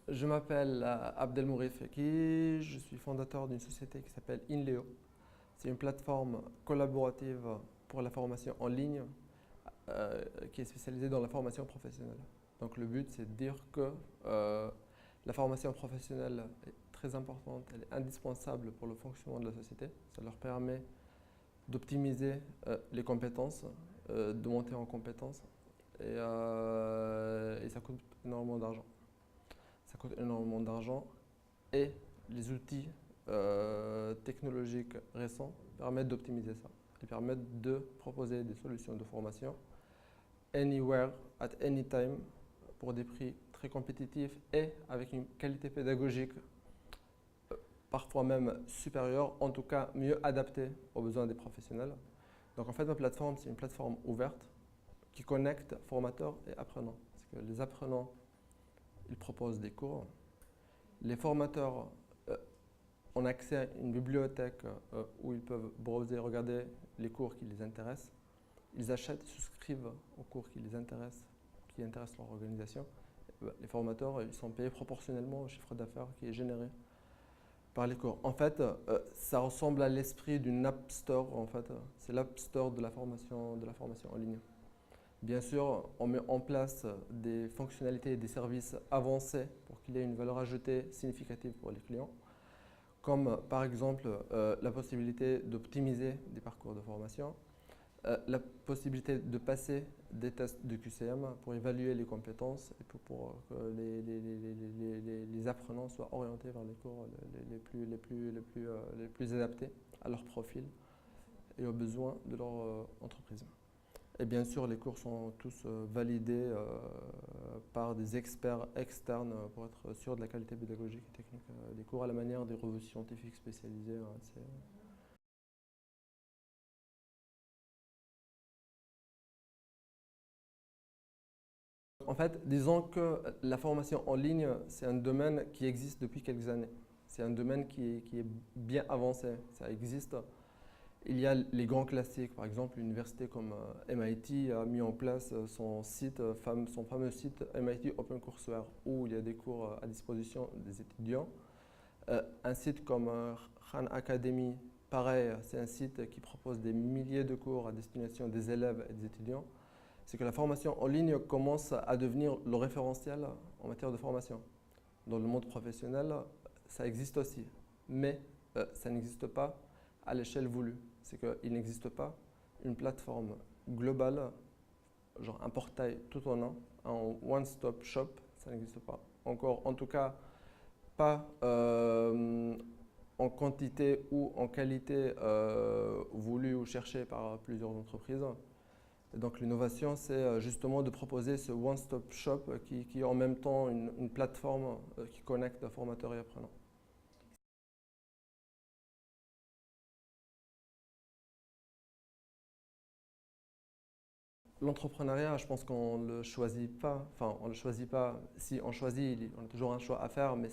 Je m'appelle Abdelmouri Feki, je suis fondateur d'une société qui s'appelle Inleo. C'est une plateforme collaborative pour la formation en ligne qui est spécialisée dans la formation professionnelle. Donc le but, c'est de dire que la formation professionnelle est très importante, elle est indispensable pour le fonctionnement de la société. Ça leur permet d'optimiser les compétences, de monter en compétences et ça coûte énormément d'argent. Ça coûte énormément d'argent et les outils technologiques récents permettent d'optimiser ça. Ils permettent de proposer des solutions de formation anywhere, at any time, pour des prix très compétitifs et avec une qualité pédagogique parfois même supérieure, en tout cas mieux adaptée aux besoins des professionnels. Donc en fait, ma plateforme, c'est une plateforme ouverte qui connecte formateurs et apprenants. Parce que les apprenants, ils proposent des cours. Les formateurs ont accès à une bibliothèque où ils peuvent browser, regarder les cours qui les intéressent. Ils achètent, souscrivent aux cours qui les intéressent, qui intéressent leur organisation. Les formateurs, ils sont payés proportionnellement au chiffre d'affaires qui est généré par les cours. En fait, ça ressemble à l'esprit d'une App Store. En fait, c'est l'App Store de la formation en ligne. Bien sûr, on met en place des fonctionnalités et des services avancés pour qu'il y ait une valeur ajoutée significative pour les clients, comme par exemple la possibilité d'optimiser des parcours de formation, la possibilité de passer des tests de QCM pour évaluer les compétences et pour que les apprenants soient orientés vers les cours les plus adaptés à leur profil et aux besoins de leur entreprise. Et bien sûr, les cours sont tous validés par des experts externes pour être sûr de la qualité pédagogique et technique des cours à la manière des revues scientifiques spécialisées. En fait, disons que la formation en ligne, c'est un domaine qui existe depuis quelques années. C'est un domaine qui est bien avancé. Ça existe. Il y a les grands classiques, par exemple, l'université comme MIT a mis en place son fameux site MIT OpenCourseWare, où il y a des cours à disposition des étudiants. Un site comme Khan Academy, pareil, c'est un site qui propose des milliers de cours à destination des élèves et des étudiants. C'est que la formation en ligne commence à devenir le référentiel en matière de formation. Dans le monde professionnel, ça existe aussi, mais ça n'existe pas à l'échelle voulue. C'est qu'il n'existe pas une plateforme globale, genre un portail tout en un one-stop shop, ça n'existe pas. Encore, en tout cas, pas en quantité ou en qualité voulue ou cherchée par plusieurs entreprises. Et donc l'innovation, c'est justement de proposer ce one-stop shop qui est en même temps une plateforme qui connecte formateurs et apprenants. L'entrepreneuriat, je pense qu'on ne le choisit pas. Enfin, on ne le choisit pas. Si on choisit, on a toujours un choix à faire, mais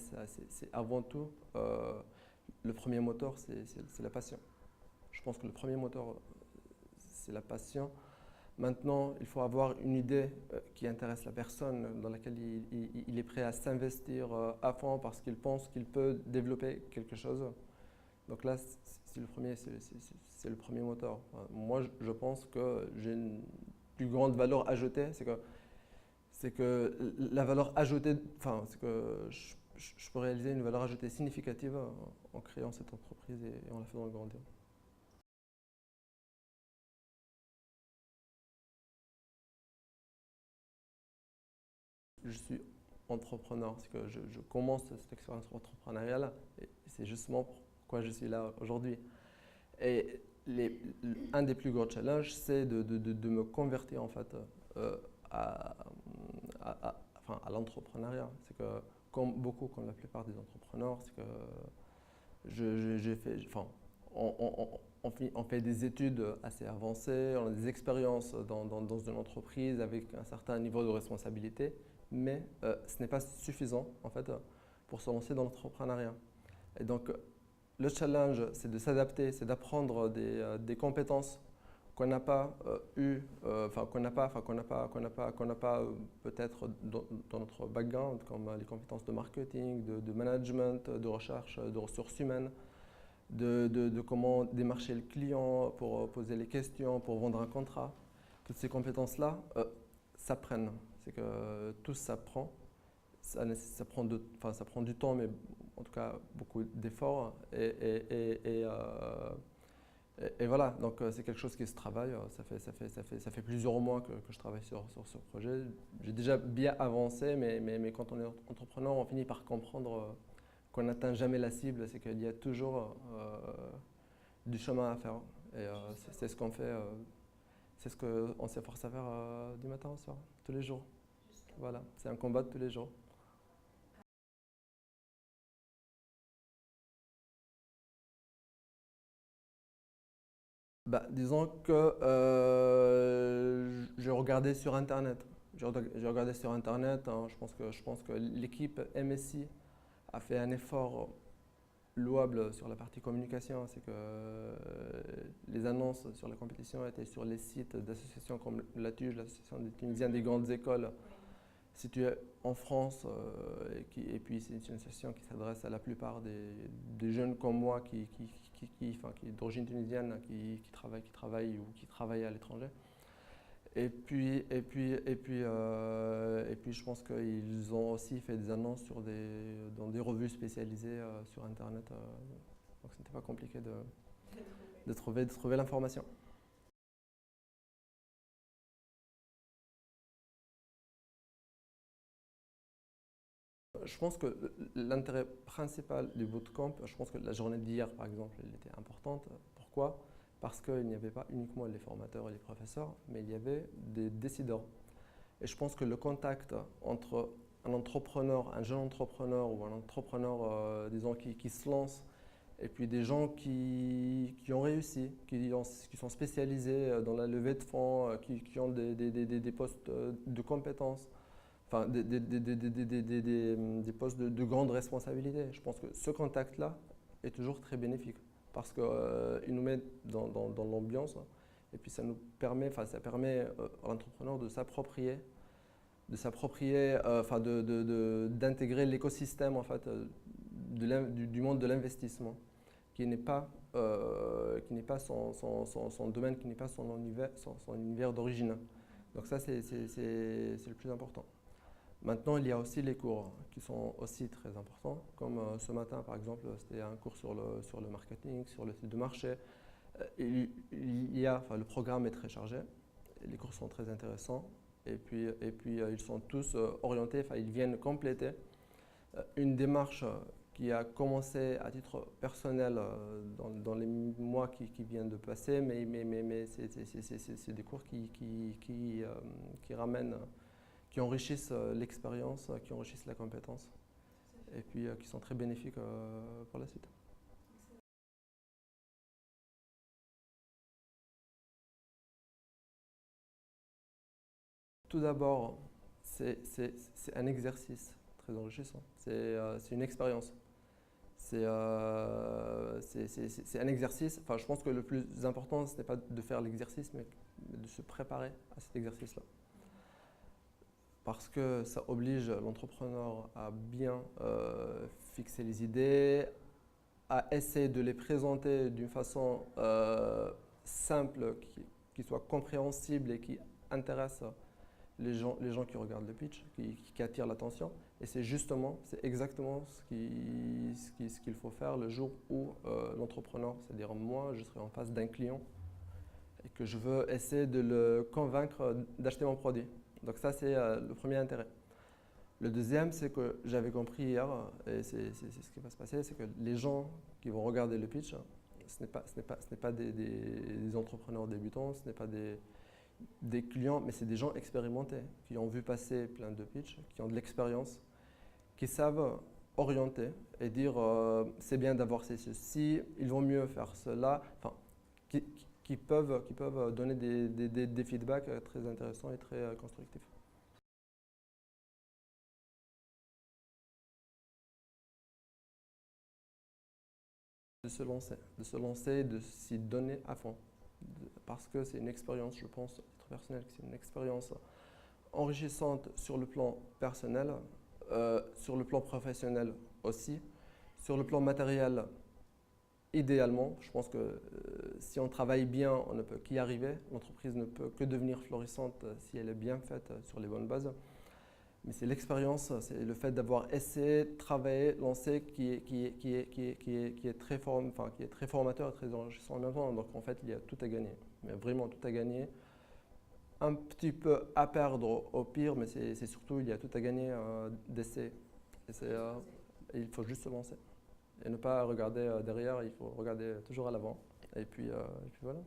c'est avant tout le premier moteur, c'est la passion. Je pense que le premier moteur, c'est la passion. Maintenant, il faut avoir une idée qui intéresse la personne, dans laquelle il est prêt à s'investir à fond parce qu'il pense qu'il peut développer quelque chose. Donc là, c'est le premier moteur. Moi, je pense que j'ai une plus grande valeur ajoutée, c'est que la valeur ajoutée, enfin, c'est que je peux réaliser une valeur ajoutée significative en créant cette entreprise et en la faisant grandir. Je suis entrepreneur, c'est que je commence cette expérience entrepreneuriale et c'est justement pourquoi je suis là aujourd'hui. Et un des plus gros challenges, c'est de me convertir en fait euh, à, enfin, à l'entrepreneuriat. C'est que comme la plupart des entrepreneurs, c'est que j'ai fait, enfin, on fait des études assez avancées, on a des expériences dans une entreprise avec un certain niveau de responsabilité, mais ce n'est pas suffisant en fait pour se lancer dans l'entrepreneuriat. Et donc le challenge, c'est de s'adapter, c'est d'apprendre des compétences qu'on n'a pas qu'on n'a pas peut-être dans notre background, comme les compétences de marketing, de management, de recherche, de ressources humaines, de comment démarcher le client pour poser les questions, pour vendre un contrat. Toutes ces compétences-là s'apprennent. C'est que tout s'apprend. Ça prend du temps, mais en tout cas beaucoup d'efforts. Et voilà, donc c'est quelque chose qui se travaille. Ça fait plusieurs mois que je travaille sur ce projet. J'ai déjà bien avancé, mais quand on est entrepreneur, on finit par comprendre qu'on n'atteint jamais la cible. C'est qu'il y a toujours du chemin à faire. Et c'est ce qu'on fait, c'est ce qu'on s'efforce à faire du matin au soir, tous les jours. Voilà, c'est un combat de tous les jours. Bah, disons que j'ai regardé sur Internet. J'ai regardé sur Internet, hein, je pense que l'équipe MSI a fait un effort louable sur la partie communication. C'est que les annonces sur la compétition étaient sur les sites d'associations comme la TUJ, l'Association des Tunisiens des grandes écoles, située en France. Et puis c'est une association qui s'adresse à la plupart des jeunes comme moi qui d'origine tunisienne, qui travaillent ou qui travaillent à l'étranger. Et puis, je pense qu'ils ont aussi fait des annonces dans des revues spécialisées sur Internet. Donc, ce n'était pas compliqué de trouver l'information. Je pense que l'intérêt principal du bootcamp, je pense que la journée d'hier, par exemple, elle était importante. Pourquoi? Parce qu'il n'y avait pas uniquement les formateurs et les professeurs, mais il y avait des décideurs. Et je pense que le contact entre un entrepreneur, un jeune entrepreneur ou un entrepreneur, disons, qui se lance, et puis des gens qui ont réussi, qui sont spécialisés dans la levée de fonds, qui ont des postes de compétences, enfin des postes de grande responsabilité. Je pense que ce contact-là est toujours très bénéfique parce qu'il nous met dans l'ambiance et puis ça nous permet, enfin ça permet à l'entrepreneur d'intégrer l'écosystème en fait du monde de l'investissement qui n'est pas son domaine, qui n'est pas son univers d'origine. Donc ça c'est le plus important. Maintenant, il y a aussi les cours qui sont aussi très importants, comme ce matin par exemple, c'était un cours sur le marketing, sur l'étude de marché. Le programme est très chargé, les cours sont très intéressants, et puis ils sont tous orientés, enfin ils viennent compléter une démarche qui a commencé à titre personnel dans les mois qui viennent de passer, mais c'est des cours qui ramènent qui enrichissent l'expérience, qui enrichissent la compétence et puis qui sont très bénéfiques pour la suite. Tout d'abord, c'est un exercice très enrichissant, c'est une expérience. C'est un exercice, enfin je pense que le plus important ce n'est pas de faire l'exercice mais de se préparer à cet exercice-là. Parce que ça oblige l'entrepreneur à bien fixer les idées, à essayer de les présenter d'une façon simple, qui soit compréhensible et qui intéresse les gens qui regardent le pitch, qui attire l'attention. Et c'est exactement ce qu'il faut faire le jour où l'entrepreneur, c'est-à-dire moi, je serai en face d'un client et que je veux essayer de le convaincre d'acheter mon produit. Donc ça, c'est le premier intérêt. Le deuxième, c'est que j'avais compris hier, et c'est ce qui va se passer, c'est que les gens qui vont regarder le pitch, ce n'est pas des entrepreneurs débutants, ce n'est pas des clients, mais c'est des gens expérimentés, qui ont vu passer plein de pitchs, qui ont de l'expérience, qui savent orienter et dire c'est bien d'avoir ceci, il vaut mieux faire cela, enfin, qui peuvent donner des feedbacks très intéressants et très constructifs. De se lancer, de s'y donner à fond. parce que c'est une expérience, je pense, à titre personnel, que c'est une expérience enrichissante sur le plan personnel, sur le plan professionnel aussi, sur le plan matériel. Idéalement, je pense que si on travaille bien, on ne peut qu'y arriver. L'entreprise ne peut que devenir florissante si elle est bien faite sur les bonnes bases. Mais c'est l'expérience, c'est le fait d'avoir essayé, travaillé, lancé qui est très qui est très formateur et très enrichissant en même temps. Donc en fait, il y a tout à gagner, mais vraiment tout à gagner. Un petit peu à perdre au pire, mais c'est surtout il y a tout à gagner d'essai. Il faut juste se lancer et ne pas regarder derrière, il faut regarder toujours à l'avant. Et puis voilà.